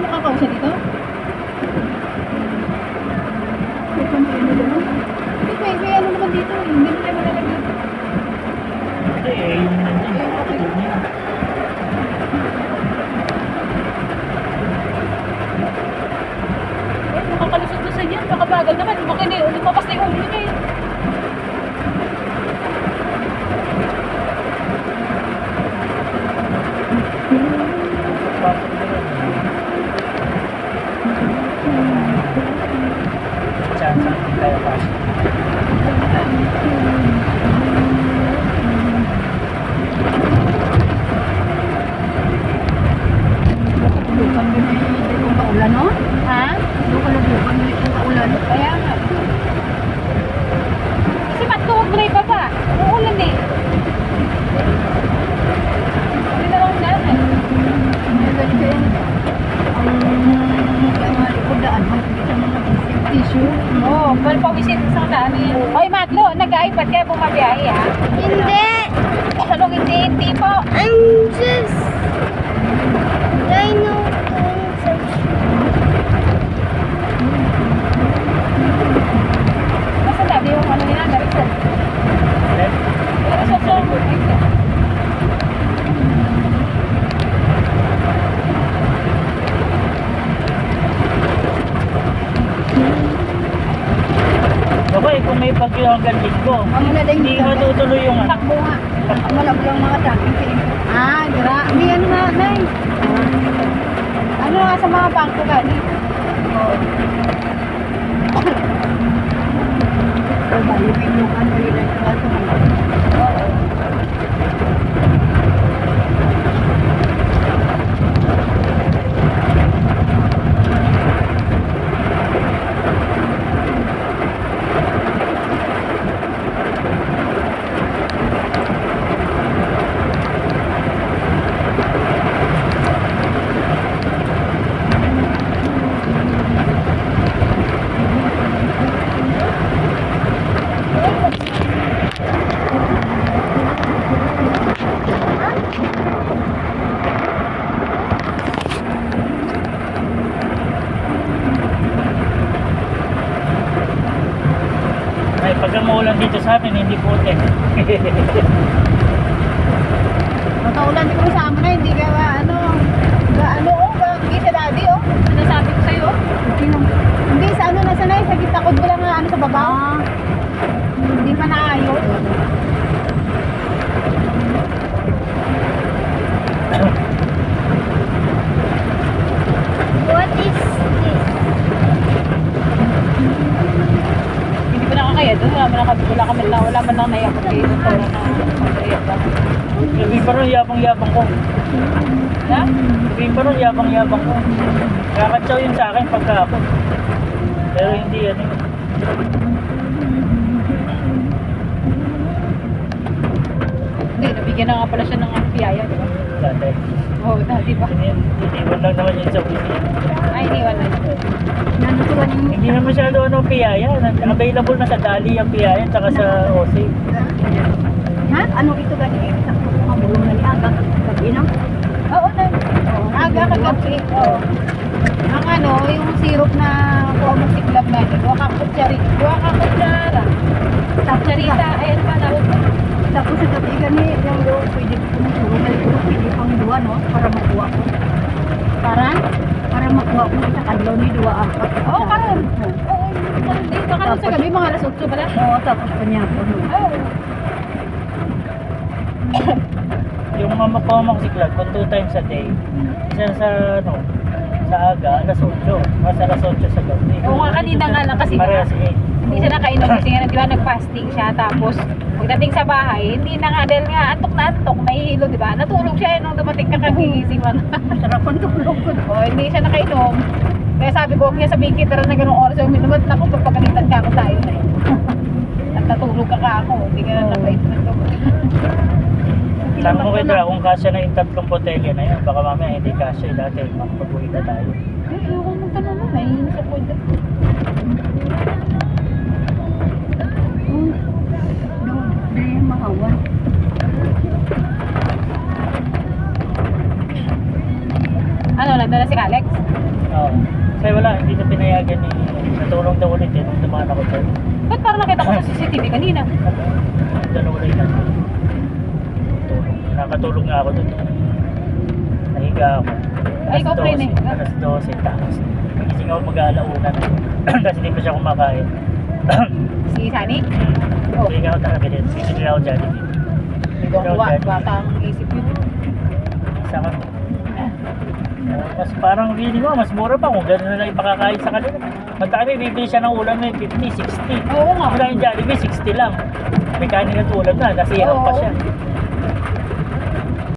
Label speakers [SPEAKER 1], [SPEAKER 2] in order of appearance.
[SPEAKER 1] ako nakakausa dito? Hindi, may ano naman dito. Hindi mo tayo malalagyan.
[SPEAKER 2] Hindi eh, yung nandiyan.
[SPEAKER 1] Okay. Nakakalusot na sa yan. Makabagal naman. Baka lumapas na yung ulo niya eh.
[SPEAKER 2] Pasok na rin. Chance ang hindi tayo pasok.
[SPEAKER 1] Lukan mo yung kaulan, no? Ha? Lukan mo yung kaulan. Kaya nga. Kasi matuwag mo na yung baba. Uulan eh. Hindi na lang daan eh. Tissue? Oo, pero pawisin sa daan eh. Hoy, Matlo, nag-iPad kayo bumabiyahe ha?
[SPEAKER 3] Hindi.
[SPEAKER 1] Anong hindi po?
[SPEAKER 3] I'm just... I know doing something.
[SPEAKER 1] Nasa labi yung ano nila, narito.
[SPEAKER 2] Then,
[SPEAKER 1] Pero sa song,
[SPEAKER 2] okay, kung may bagyo hanggang linggo,
[SPEAKER 1] ang madaling
[SPEAKER 2] hindi matutuloy yung ano.
[SPEAKER 1] takbo nga. Ang malablang mga tracking feeling ko. Ah, gra. May ano nga, Nay. Ano nga sa mga bangko gani? Oo. Oh, bali, may lukan mo yun ang tuwa sa Oo.
[SPEAKER 2] Ay, pag umuulan dito sa amin, hindi puti.
[SPEAKER 1] Mataulan di ko sa amin na, hindi ka ano, hindi sa daddy sinasabi ko sa'yo hindi sa ano, nasa na sa gitakod ko lang ano sa baba hindi pa naayos
[SPEAKER 3] What is this?
[SPEAKER 1] hindi pa nakakaya doon, wala man lang naiakot kayo doon sa na pagkayat
[SPEAKER 2] Sabi pa rin, yabang-yabang ko.
[SPEAKER 1] ha?
[SPEAKER 2] Sabi pa rin, yabang-yabang ko. Kakatsaw yun sa akin pagka ako. Pero hindi ano yun.
[SPEAKER 1] Hindi, nabigyan na nga pala siya ng piyaya, di ba?
[SPEAKER 2] Dati.
[SPEAKER 1] Oo, dati ba?
[SPEAKER 2] Iniwan lang naman yun sa wiki.
[SPEAKER 1] Ay, iniwan na siya. Nanuturan yung...
[SPEAKER 2] Hindi na masyado piyaya. Available na sa Dali ang piyaya tsaka sa OC.
[SPEAKER 1] Ha? Ano ito gani? Sa kumabulong na niya, gabi na? Oo, na. Aga kagabi. Oo. Ang ano, yung syrup na kuha mo siklab na yun, kuha ka kutsara. Kutsarita, ayan pa, tawag mo. Tapos sa gabi gani, yung doon, pwede kumutulong na ito, pwede pang duwa, no? Para makuha ko. Para makuha ko sa kadlaw ni duwa apat. Oo, karon. Oo, karon din. Baka sa gabi, mga alas 8 pala. Oo, tapos kanya po. Oo.
[SPEAKER 2] Yung mamakomang siklad, kung 2 times a day, isa sa sa aga, alas 8. Mas alas 8 sa gabi.
[SPEAKER 1] Oo nga, kanina nga lang kasi
[SPEAKER 2] Parehas 8.
[SPEAKER 1] hindi siya nakainom kasi nga, di ba, nag-fasting siya. Tapos, pagdating sa bahay, hindi na nga, dahil nga, antok na antok, nahihilo, di ba? Natulog siya nung dumating ka kagigising mo. Sarap ang tulog ko. Oo, hindi siya nakainom. Kaya sabi ko, huwag niya sabihin kita na ganung oras yung minumat na kung pagpagalitan ka ako tayo na yun. At natulog ka ako, hindi ka na nakainom.
[SPEAKER 2] Tanong ko kayo kung kasya na yung 3 botelya na yun, baka mamaya hindi kasya dati, makapag-uwi na tayo.
[SPEAKER 1] Ayoko magtanong na, nahihinis ako dyan. Hindi mahawan. Ano, nandun na si Alex?
[SPEAKER 2] Oo. Kasi wala, hindi na pinayagan ni... Natulong daw ulit eh, nung dumaan ako dyan.
[SPEAKER 1] Ba't parang nakita ko sa CCTV kanina?
[SPEAKER 2] Dalawa na yun. Nakatulog nga ako doon. Nahiga ako.
[SPEAKER 1] Ay, ikaw, Pren, eh.
[SPEAKER 2] Alas 12, tapos nagising ako mag-aalauna. Kasi hindi pa siya kumakain.
[SPEAKER 1] Si Sunny?
[SPEAKER 2] Oh. Hindi ako talaga din. Bibili ako dyan.
[SPEAKER 1] Bata ang isip yun.
[SPEAKER 2] Isa ka. Mas parang feeling mo, mas mura pa kung gano'n na lang ipakakain sa kanila. Magkano bibili siya ng ulam na 50, 60.
[SPEAKER 1] Oo nga.
[SPEAKER 2] Wala yung Jollibee, 60 lang. May kanin at ulam na, nasihang pa
[SPEAKER 1] Oo.
[SPEAKER 2] siya.